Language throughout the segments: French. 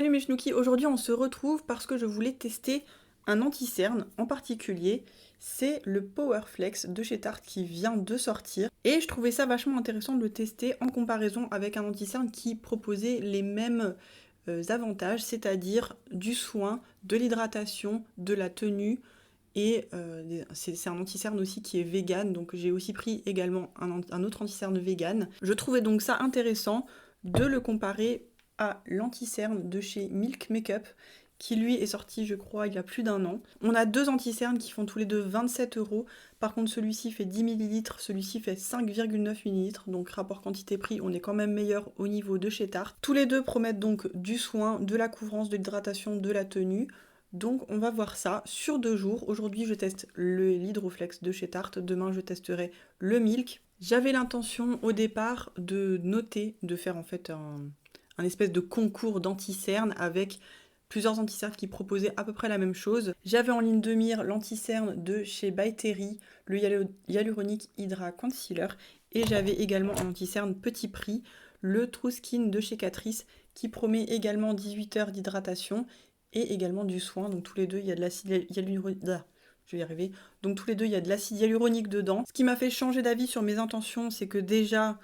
Salut mes chnouki, aujourd'hui on se retrouve parce que je voulais tester un anti-cerne en particulier. C'est le Powerflex de chez Tarte qui vient de sortir. Et je trouvais ça vachement intéressant de le tester en comparaison avec un anti-cerne qui proposait les mêmes avantages, c'est-à-dire du soin, de l'hydratation, de la tenue. Et c'est un anti-cerne aussi qui est vegan, donc j'ai aussi pris également un autre anti-cerne vegan. Je trouvais donc ça intéressant de le comparer à l'anti-cerne de chez Milk Makeup, qui lui est sorti, je crois, il y a plus d'un an. On a deux anti-cernes qui font tous les deux 27 €. Par contre, celui-ci fait 10 ml, celui-ci fait 5,9 ml. Donc, rapport quantité-prix, on est quand même meilleur au niveau de chez Tarte. Tous les deux promettent donc du soin, de la couvrance, de l'hydratation, de la tenue. Donc, on va voir ça sur 2 jours. Aujourd'hui, je teste l'Hydroflex de chez Tarte. Demain, je testerai le Milk. J'avais l'intention au départ de noter, de faire en fait un espèce de concours d'anti-cerne avec plusieurs anti-cernes qui proposaient à peu près la même chose. J'avais en ligne de mire l'anti-cerne de chez By Terry, le Hyaluronic Hydra Concealer, et j'avais également un anti-cerne petit prix, le True Skin de chez Catrice, qui promet également 18 heures d'hydratation et également du soin. Donc tous les deux, il y a de l'acide hyaluronique. Je vais y arriver. Donc tous les deux, il y a de l'acide hyaluronique dedans. Ce qui m'a fait changer d'avis sur mes intentions, c'est que déjà,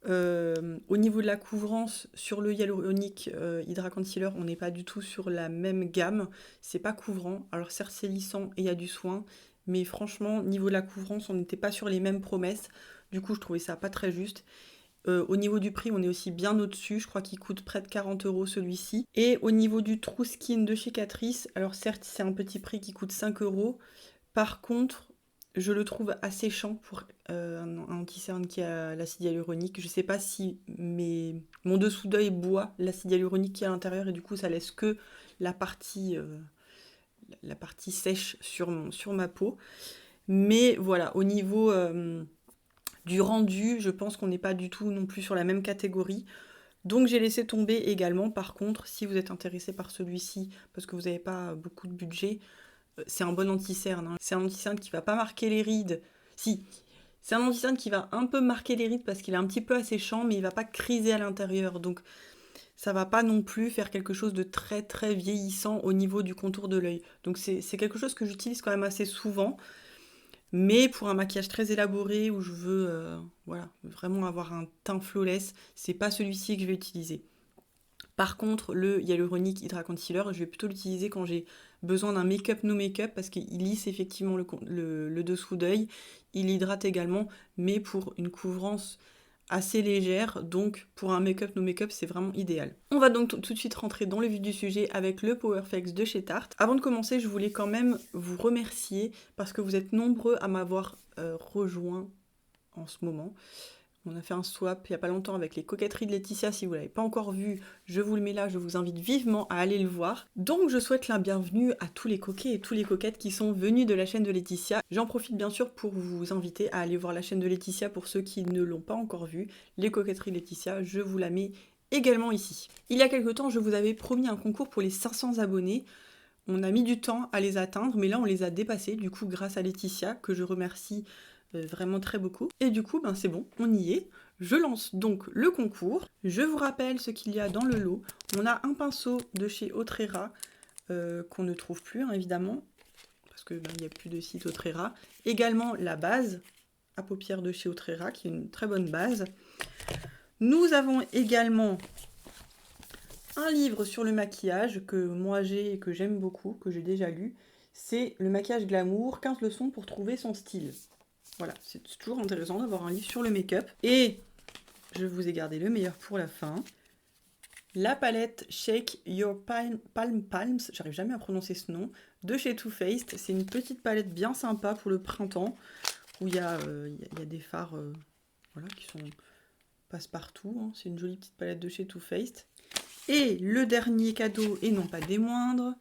au niveau de la couvrance, sur le Hyaluronic Hydra Concealer, on n'est pas du tout sur la même gamme. C'est pas couvrant. Alors certes, c'est lissant et il y a du soin, mais franchement, niveau de la couvrance, on n'était pas sur les mêmes promesses. Du coup, je trouvais ça pas très juste. Au niveau du prix, on est aussi bien au-dessus. Je crois qu'il coûte près de 40 € celui-ci. Et au niveau du True Skin de chez Catrice, alors certes, c'est un petit prix qui coûte 5 €. Par contre, je le trouve assez chiant pour un anti-cerne qui a l'acide hyaluronique. Je sais pas si mon dessous d'œil boit l'acide hyaluronique qui est à l'intérieur et du coup ça laisse que la partie sèche sur ma peau. Mais voilà, au niveau du rendu, je pense qu'on n'est pas du tout non plus sur la même catégorie. Donc j'ai laissé tomber également. Par contre, si vous êtes intéressé par celui-ci, parce que vous n'avez pas beaucoup de budget, c'est un bon anti-cerne. Hein. C'est un anti-cerne qui va pas marquer les rides. Si, c'est un anti-cerne qui va un peu marquer les rides parce qu'il est un petit peu asséchant, mais il va pas criser à l'intérieur. Donc ça va pas non plus faire quelque chose de très très vieillissant au niveau du contour de l'œil. Donc c'est quelque chose que j'utilise quand même assez souvent. Mais pour un maquillage très élaboré où je veux voilà, vraiment avoir un teint flawless, c'est pas celui-ci que je vais utiliser. Par contre, le Hyaluronic Hydra Concealer, je vais plutôt l'utiliser quand j'ai besoin d'un make-up no make-up parce qu'il lisse effectivement le dessous d'œil, il hydrate également, mais pour une couvrance assez légère, donc pour un make-up no make-up, c'est vraiment idéal. On va donc tout de suite rentrer dans le vif du sujet avec le Powerflex de chez Tarte. Avant de commencer, je voulais quand même vous remercier parce que vous êtes nombreux à m'avoir rejoint en ce moment. On a fait un swap il n'y a pas longtemps avec les coquetteries de Laetitia. Si vous ne l'avez pas encore vu, je vous le mets là, je vous invite vivement à aller le voir. Donc je souhaite la bienvenue à tous les coquets et tous les coquettes qui sont venus de la chaîne de Laetitia. J'en profite bien sûr pour vous inviter à aller voir la chaîne de Laetitia pour ceux qui ne l'ont pas encore vue. Les coquetteries de Laetitia, je vous la mets également ici. Il y a quelques temps, je vous avais promis un concours pour les 500 abonnés. On a mis du temps à les atteindre, mais là on les a dépassés, du coup grâce à Laetitia, que je remercie vraiment très beaucoup. Et du coup, ben c'est bon, on y est. Je lance donc le concours. Je vous rappelle ce qu'il y a dans le lot. On a un pinceau de chez Autrera, qu'on ne trouve plus, hein, évidemment, parce qu'il n'y a plus de site Autrera. Également la base à paupières de chez Autrera, qui est une très bonne base. Nous avons également un livre sur le maquillage que moi j'ai et que j'aime beaucoup, que j'ai déjà lu. C'est le maquillage glamour, 15 leçons pour trouver son style. Voilà, c'est toujours intéressant d'avoir un livre sur le make-up. Et je vous ai gardé le meilleur pour la fin. La palette Shake Your Palms, j'arrive jamais à prononcer ce nom, de chez Too Faced. C'est une petite palette bien sympa pour le printemps, où il y a des fards voilà, qui sont passe-partout. Hein. C'est une jolie petite palette de chez Too Faced. Et le dernier cadeau, et non pas des moindres,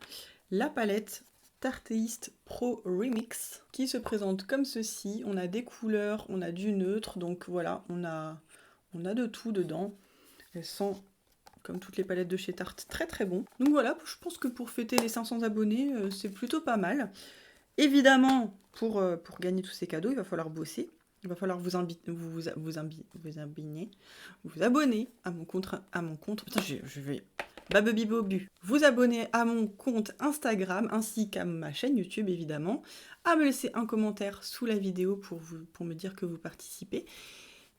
la palette Tarteist Pro Remix qui se présente comme ceci. On a des couleurs, on a du neutre, donc voilà, on a de tout dedans. Elles sont, comme toutes les palettes de chez Tarte, très très bon. Donc voilà, je pense que pour fêter les 500 abonnés, c'est plutôt pas mal. Évidemment, pour gagner tous ces cadeaux, il va falloir bosser. Il va falloir vous abonner à mon compte. Putain, je vais babebibobu, vous abonner à mon compte Instagram ainsi qu'à ma chaîne YouTube évidemment, à me laisser un commentaire sous la vidéo pour me dire que vous participez,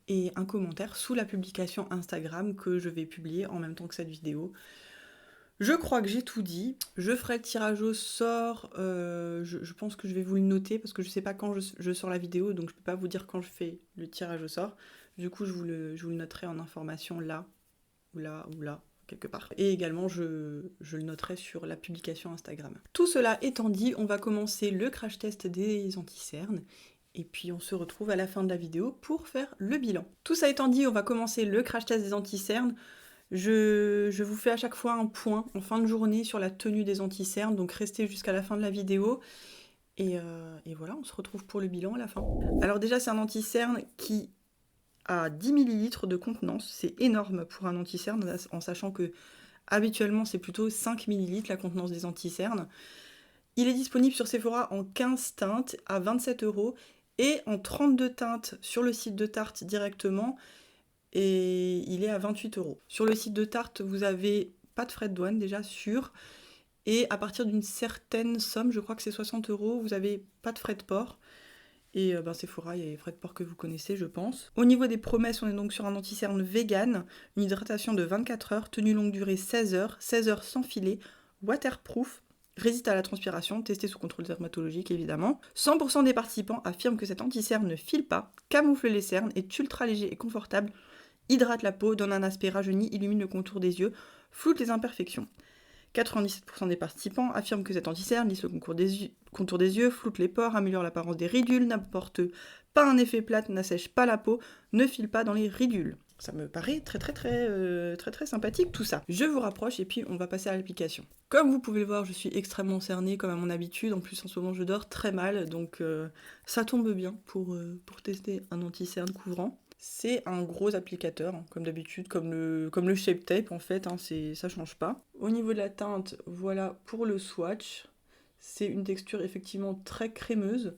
et un commentaire sous la publication Instagram que je vais publier en même temps que cette vidéo. Je crois que j'ai tout dit. Je ferai le tirage au sort. Je pense que je vais vous le noter parce que je sais pas quand je sors la vidéo, donc je peux pas vous dire quand je fais le tirage au sort. Du coup, je vous le noterai en information là, ou là, ou là, quelque part. Et également, je le noterai sur la publication Instagram. Tout cela étant dit, on va commencer le crash test des anti-cernes. Et puis on se retrouve à la fin de la vidéo pour faire le bilan. Tout ça étant dit, on va commencer le crash test des anti-cernes. Je vous fais à chaque fois un point en fin de journée sur la tenue des anti-cernes, donc restez jusqu'à la fin de la vidéo. Et voilà, on se retrouve pour le bilan à la fin. Alors déjà, c'est un anti-cerne qui a 10 ml de contenance. C'est énorme pour un anti-cerne, en sachant que habituellement, c'est plutôt 5 ml la contenance des anti-cernes. Il est disponible sur Sephora en 15 teintes à 27 € et en 32 teintes sur le site de Tarte directement. Et il est à 28 €. Sur le site de Tarte, vous avez pas de frais de douane déjà sûr. Et à partir d'une certaine somme, je crois que c'est 60 €, vous avez pas de frais de port. Et Sephora, il y a les frais de port que vous connaissez, je pense. Au niveau des promesses, on est donc sur un anti-cerne vegan, une hydratation de 24 heures, tenue longue durée 16 heures, 16 heures sans filet, waterproof, résiste à la transpiration, testé sous contrôle dermatologique évidemment. 100% des participants affirment que cet anti-cerne ne file pas, camoufle les cernes, est ultra léger et confortable, hydrate la peau, donne un aspect rajeuni, illumine le contour des yeux, floute les imperfections. 97% des participants affirment que cet anti-cerne lisse le contour des yeux, floute les pores, améliore l'apparence des ridules, n'apporte pas un effet plate, n'assèche pas la peau, ne file pas dans les ridules. Ça me paraît très sympathique tout ça. Je vous rapproche et puis on va passer à l'application. Comme vous pouvez le voir, je suis extrêmement cernée comme à mon habitude. En plus en ce moment je dors très mal, donc ça tombe bien pour tester un anti-cerne couvrant. C'est un gros applicateur, hein, comme d'habitude, comme le Shape Tape en fait, hein, ça change pas. Au niveau de la teinte, voilà pour le swatch. C'est une texture effectivement très crémeuse.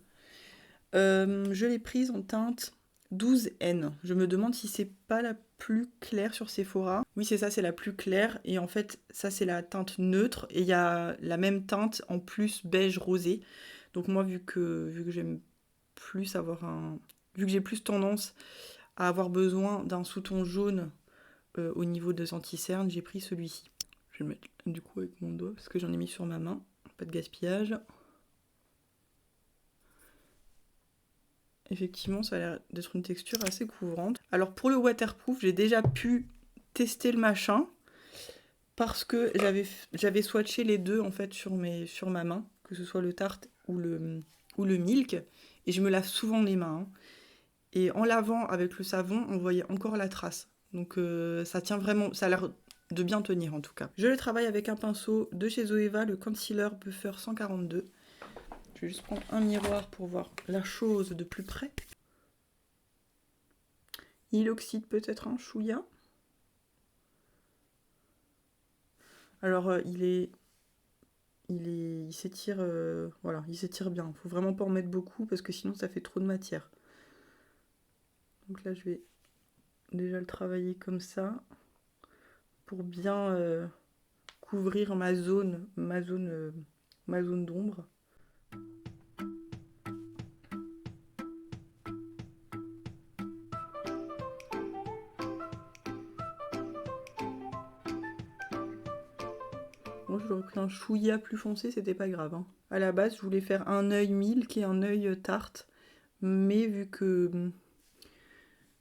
Je l'ai prise en teinte 12N. Je me demande si c'est pas la plus claire sur Sephora. Oui, c'est ça, c'est la plus claire. Et en fait, ça c'est la teinte neutre. Et il y a la même teinte en plus beige rosé. Donc moi, vu que j'aime plus avoir vu que j'ai plus tendance à avoir besoin d'un sous-ton jaune au niveau des anti-cernes, j'ai pris celui-ci. Je vais le mettre du coup avec mon doigt parce que j'en ai mis sur ma main. Pas de gaspillage. Effectivement, ça a l'air d'être une texture assez couvrante. Alors pour le waterproof, j'ai déjà pu tester le machin parce que j'avais swatché les deux en fait sur ma main, que ce soit le Tarte ou le Milk, et je me lave souvent les mains. Hein. Et en lavant avec le savon, on voyait encore la trace. Donc ça tient vraiment, ça a l'air de bien tenir en tout cas. Je le travaille avec un pinceau de chez Zoeva, le Concealer Buffer 142. Je vais juste prendre un miroir pour voir la chose de plus près. Il oxyde peut-être un chouïa. Alors il s'étire voilà, il s'étire bien. Faut vraiment pas en mettre beaucoup parce que sinon ça fait trop de matière. Donc là je vais déjà le travailler comme ça pour bien couvrir ma zone d'ombre. Moi j'aurais pris un chouïa plus foncé, c'était pas grave. Hein. À la base je voulais faire un œil milk et un œil tarte, mais vu que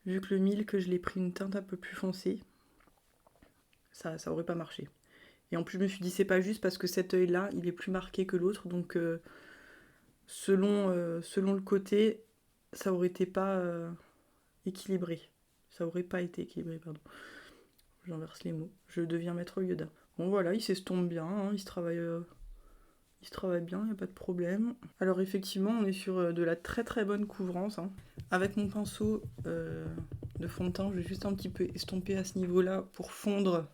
le milk je l'ai pris une teinte un peu plus foncée, ça aurait pas marché. Et en plus je me suis dit c'est pas juste parce que cet œil là il est plus marqué que l'autre, donc selon le côté ça aurait été pas équilibré. Ça aurait pas été équilibré, pardon. J'inverse les mots. Je deviens maître Yoda. Bon voilà, il s'estompe bien, hein, il se travaille bien, il n'y a pas de problème. Alors effectivement, on est sur de la très bonne couvrance. Hein. Avec mon pinceau de fond de teint, je vais juste un petit peu estomper à ce niveau-là pour fondre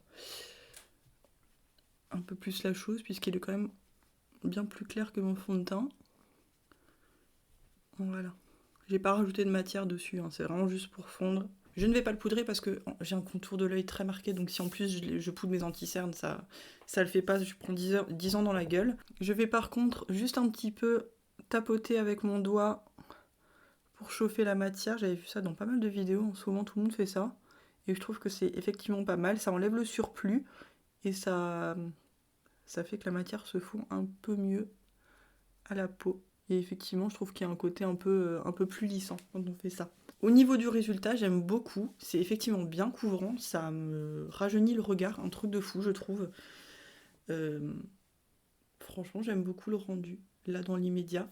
un peu plus la chose, puisqu'il est quand même bien plus clair que mon fond de teint. Voilà. J'ai pas rajouté de matière dessus, hein, c'est vraiment juste pour fondre. Je ne vais pas le poudrer parce que j'ai un contour de l'œil très marqué, donc si en plus je poudre mes anti-cernes, ça le fait pas, je prends 10 ans dans la gueule. Je vais par contre juste un petit peu tapoter avec mon doigt pour chauffer la matière. J'avais vu ça dans pas mal de vidéos, en ce moment tout le monde fait ça. Et je trouve que c'est effectivement pas mal, ça enlève le surplus et ça fait que la matière se fond un peu mieux à la peau. Et effectivement, je trouve qu'il y a un côté un peu plus lissant quand on fait ça. Au niveau du résultat, j'aime beaucoup. C'est effectivement bien couvrant. Ça me rajeunit le regard. Un truc de fou, je trouve. Euh, Franchement, j'aime beaucoup le rendu. Là, dans l'immédiat.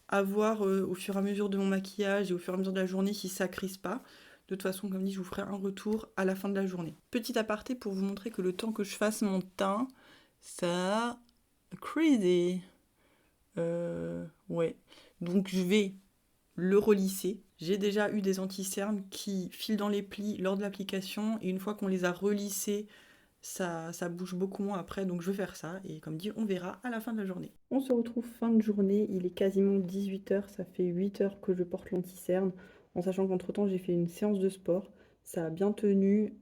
À voir au fur et à mesure de mon maquillage et au fur et à mesure de la journée si ça crise pas. De toute façon, comme dit, je vous ferai un retour à la fin de la journée. Petit aparté pour vous montrer que le temps que je fasse mon teint, ça... Crazy. Ouais. Donc je vais le relisser. J'ai déjà eu des anti-cernes qui filent dans les plis lors de l'application et une fois qu'on les a relissés, ça bouge beaucoup moins après. Donc je vais faire ça et comme dit, on verra à la fin de la journée. On se retrouve fin de journée, il est quasiment 18h, ça fait 8 heures que je porte l'anti-cerne en sachant qu'entre temps j'ai fait une séance de sport. Ça a bien tenu.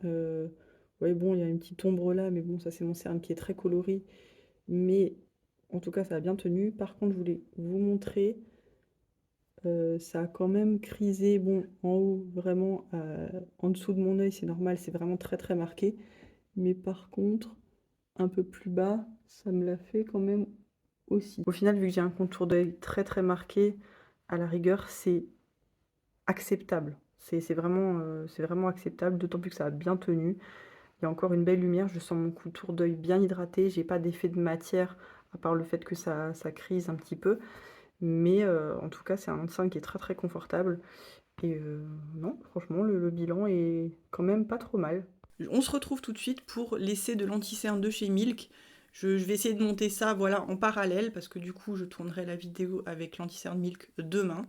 Ouais, bon, il y a une petite ombre là, mais bon, ça c'est mon cerne qui est très coloré. Mais en tout cas, ça a bien tenu. Par contre, je voulais vous montrer, ça a quand même crisé. Bon, en haut, vraiment, en dessous de mon œil, c'est normal, c'est vraiment très très marqué. Mais par contre, un peu plus bas, ça me l'a fait quand même aussi. Au final, vu que j'ai un contour d'œil très très marqué, à la rigueur, c'est acceptable. C'est vraiment acceptable, d'autant plus que ça a bien tenu. Il y a encore une belle lumière, je sens mon contour d'œil bien hydraté, j'ai pas d'effet de matière, à part le fait que ça crise un petit peu. Mais en tout cas, c'est un anti-cerne qui est très très confortable. Et non, franchement, le bilan est quand même pas trop mal. On se retrouve tout de suite pour l'essai de l'anti-cerne de chez Milk. Je vais essayer de monter ça voilà, en parallèle, parce que du coup, je tournerai la vidéo avec l'anti-cerne Milk demain.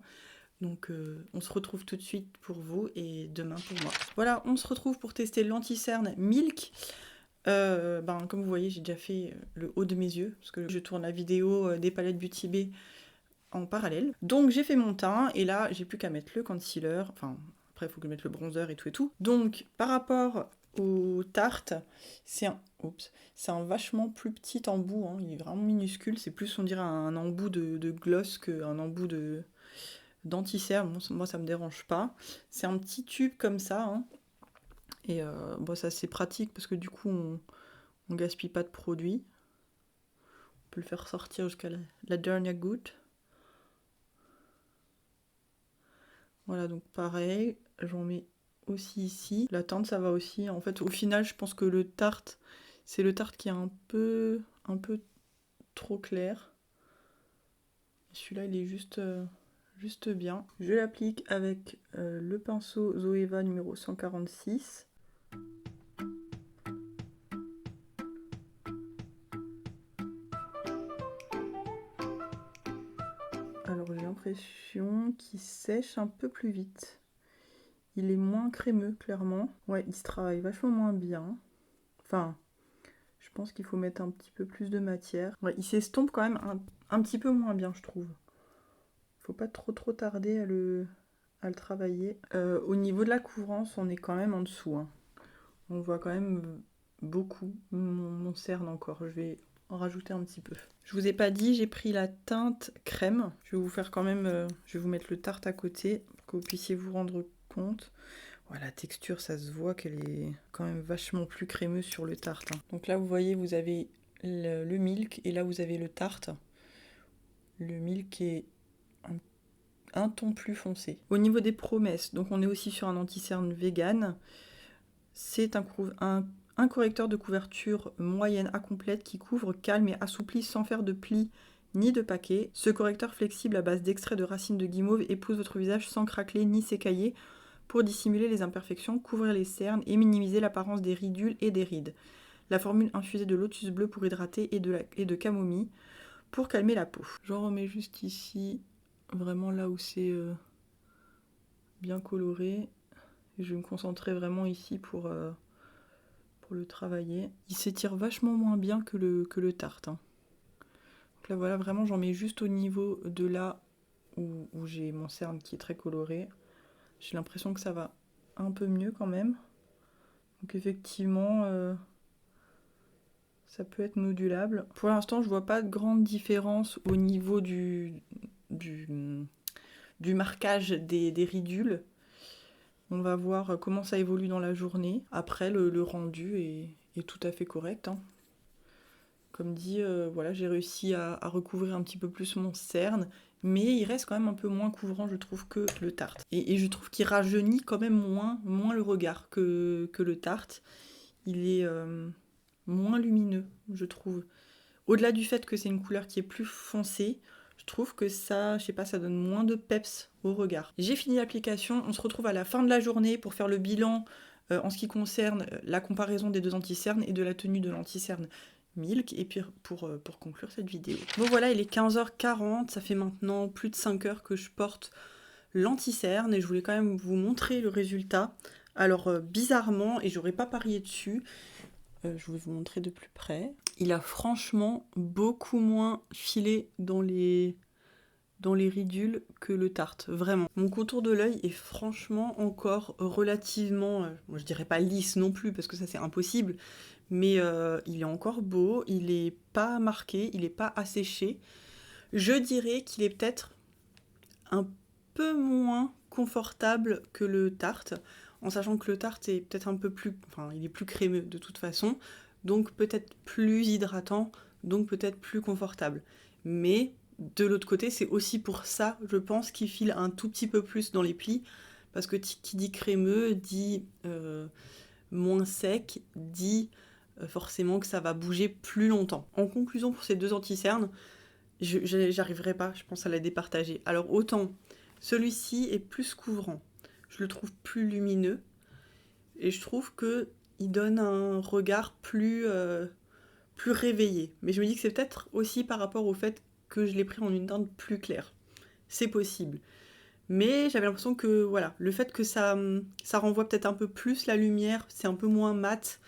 Donc on se retrouve tout de suite pour vous et demain pour moi. Voilà, on se retrouve pour tester l'anti-cerne Milk. Comme vous voyez, j'ai déjà fait le haut de mes yeux, parce que je tourne la vidéo des palettes Beauty Bay en parallèle. Donc j'ai fait mon teint, et là, j'ai plus qu'à mettre le concealer. Enfin, après, il faut que je mette le bronzer et tout et tout. Donc, par rapport aux tartes, c'est un vachement plus petit embout, hein. Il est vraiment minuscule. C'est plus, on dirait, un embout de gloss qu'un embout d'anti-cerne. Moi, ça me dérange pas. C'est un petit tube comme ça, hein. Et ça c'est pratique parce que du coup on gaspille pas de produit. On peut le faire sortir jusqu'à la dernière goutte. Voilà, donc pareil, j'en mets aussi ici. La teinte ça va aussi. En fait, au final, je pense que c'est le tarte qui est un peu trop clair. Celui-là, il est juste bien. Je l'applique avec le pinceau Zoeva numéro 146. Alors j'ai l'impression qu'il sèche un peu plus vite. Il est moins crémeux, clairement. Ouais, il se travaille vachement moins bien. Enfin, je pense qu'il faut mettre un petit peu plus de matière. Ouais, il s'estompe quand même un petit peu moins bien, je trouve. Faut pas trop tarder à le travailler. Au niveau de la couvrance, on est quand même en dessous, hein. On voit quand même beaucoup mon cerne encore. Je vais en rajouter un petit peu. Je vous ai pas dit, j'ai pris la teinte crème. Je vais vous faire quand même... je vais vous mettre le tarte à côté pour que vous puissiez vous rendre compte. Ouais, la texture, ça se voit qu'elle est quand même vachement plus crémeuse sur le tarte, hein. Donc là, vous voyez, vous avez le milk et là, vous avez le tarte. Le milk est un ton plus foncé. Au niveau des promesses, donc on est aussi sur un anti-cerne vegan. C'est un correcteur de couverture moyenne à complète qui couvre, calme et assouplit sans faire de plis ni de paquets. Ce correcteur flexible à base d'extrait de racines de guimauve épouse votre visage sans craqueler ni s'écailler pour dissimuler les imperfections, couvrir les cernes et minimiser l'apparence des ridules et des rides. La formule infusée de lotus bleu pour hydrater et de camomille pour calmer la peau. J'en remets juste ici, vraiment là où c'est bien coloré. Je vais me concentrer vraiment ici pour le travailler. Il s'étire vachement moins bien que le tarte, hein. Donc là voilà, vraiment j'en mets juste au niveau de là où j'ai mon cerne qui est très coloré. J'ai l'impression que ça va un peu mieux quand même. Donc effectivement, ça peut être modulable. Pour l'instant, je vois pas de grande différence au niveau du marquage des ridules. On va voir comment ça évolue dans la journée. Après, le rendu est tout à fait correct, hein. Comme dit, voilà, j'ai réussi à recouvrir un petit peu plus mon cerne, mais il reste quand même un peu moins couvrant, je trouve, que le Tarte. Et je trouve qu'il rajeunit quand même moins le regard que le Tarte. Il est moins lumineux, je trouve. Au-delà du fait que c'est une couleur qui est plus foncée, je trouve que ça, je sais pas, ça donne moins de peps au regard. J'ai fini l'application, on se retrouve à la fin de la journée pour faire le bilan en ce qui concerne la comparaison des deux anti-cernes et de la tenue de l'anti-cerne Milk, et puis pour conclure cette vidéo. Bon voilà, il est 15h40, ça fait maintenant plus de 5 heures que je porte l'anti-cerne et je voulais quand même vous montrer le résultat. Alors bizarrement, et j'aurais pas parié dessus, je vais vous montrer de plus près. Il a franchement beaucoup moins filé dans les ridules que le Tarte, vraiment. Mon contour de l'œil est franchement encore relativement, je dirais pas lisse non plus parce que ça c'est impossible, mais il est encore beau, il est pas marqué, il est pas asséché. Je dirais qu'il est peut-être un peu moins confortable que le Tarte, en sachant que le Tarte est peut-être un peu plus, enfin il est plus crémeux de toute façon, donc peut-être plus hydratant, donc peut-être plus confortable. Mais de l'autre côté, c'est aussi pour ça, je pense, qu'il file un tout petit peu plus dans les plis, parce que qui dit crémeux dit moins sec, dit forcément que ça va bouger plus longtemps. En conclusion, pour ces deux anti-cernes, j'arriverai pas, je pense, à la départager. Alors autant, celui-ci est plus couvrant, je le trouve plus lumineux, et je trouve que il donne un regard plus réveillé. Mais je me dis que c'est peut-être aussi par rapport au fait que je l'ai pris en une teinte plus claire. C'est possible. Mais j'avais l'impression que voilà, le fait que ça renvoie peut-être un peu plus la lumière, c'est un peu moins mat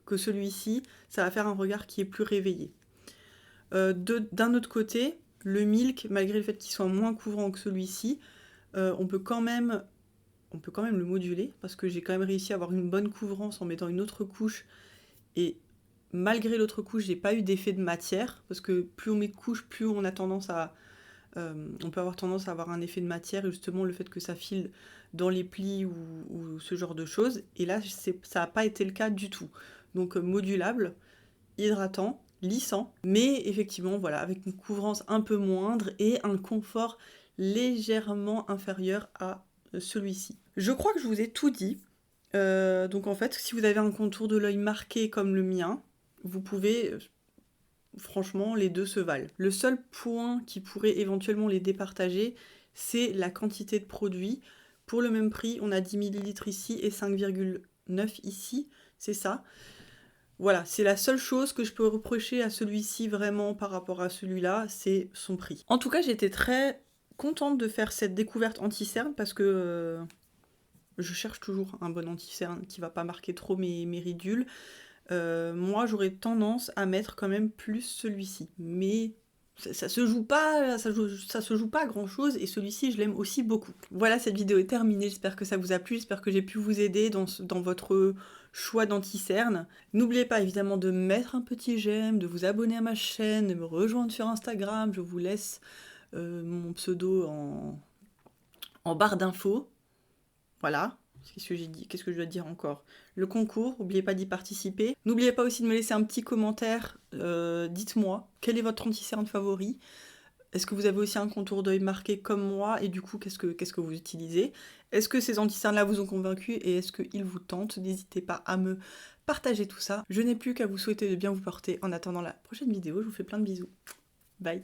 que celui-ci, ça va faire un regard qui est plus réveillé. D'un autre côté, le Milk, malgré le fait qu'il soit moins couvrant que celui-ci, on peut quand même le moduler, parce que j'ai quand même réussi à avoir une bonne couvrance en mettant une autre couche, et malgré l'autre couche, j'ai pas eu d'effet de matière, parce que plus on met de couches, plus on a tendance à... on peut avoir tendance à avoir un effet de matière, et justement le fait que ça file dans les plis ou ce genre de choses, et là ça n'a pas été le cas du tout. Donc modulable, hydratant, lissant, mais effectivement voilà, avec une couvrance un peu moindre et un confort légèrement inférieur à celui-ci. Je crois que je vous ai tout dit. Donc en fait, si vous avez un contour de l'œil marqué comme le mien, vous pouvez... franchement, les deux se valent. Le seul point qui pourrait éventuellement les départager, c'est la quantité de produit. Pour le même prix, on a 10 ml ici et 5,9 ici, c'est ça. Voilà, c'est la seule chose que je peux reprocher à celui-ci vraiment par rapport à celui-là, c'est son prix. En tout cas, j'étais très contente de faire cette découverte anti-cerne parce que je cherche toujours un bon anti-cerne qui va pas marquer trop mes ridules. Moi, j'aurais tendance à mettre quand même plus celui-ci, mais ça se joue pas, ça se joue pas à grand chose, et celui-ci je l'aime aussi beaucoup. Voilà, cette vidéo est terminée, j'espère que ça vous a plu, j'espère que j'ai pu vous aider dans votre choix d'anti-cerne. N'oubliez pas évidemment de mettre un petit j'aime, de vous abonner à ma chaîne, de me rejoindre sur Instagram, je vous laisse mon pseudo en barre d'infos. Voilà. Qu'est-ce que j'ai dit? Qu'est-ce que je dois dire encore? Le concours, n'oubliez pas d'y participer. N'oubliez pas aussi de me laisser un petit commentaire. Dites-moi, quel est votre anti-cerne favori? Est-ce que vous avez aussi un contour d'œil marqué comme moi? Et du coup, qu'est-ce que vous utilisez? Est-ce que ces anti-cernes-là vous ont convaincu? Et est-ce qu'ils vous tentent? N'hésitez pas à me partager tout ça. Je n'ai plus qu'à vous souhaiter de bien vous porter. En attendant la prochaine vidéo, je vous fais plein de bisous. Bye!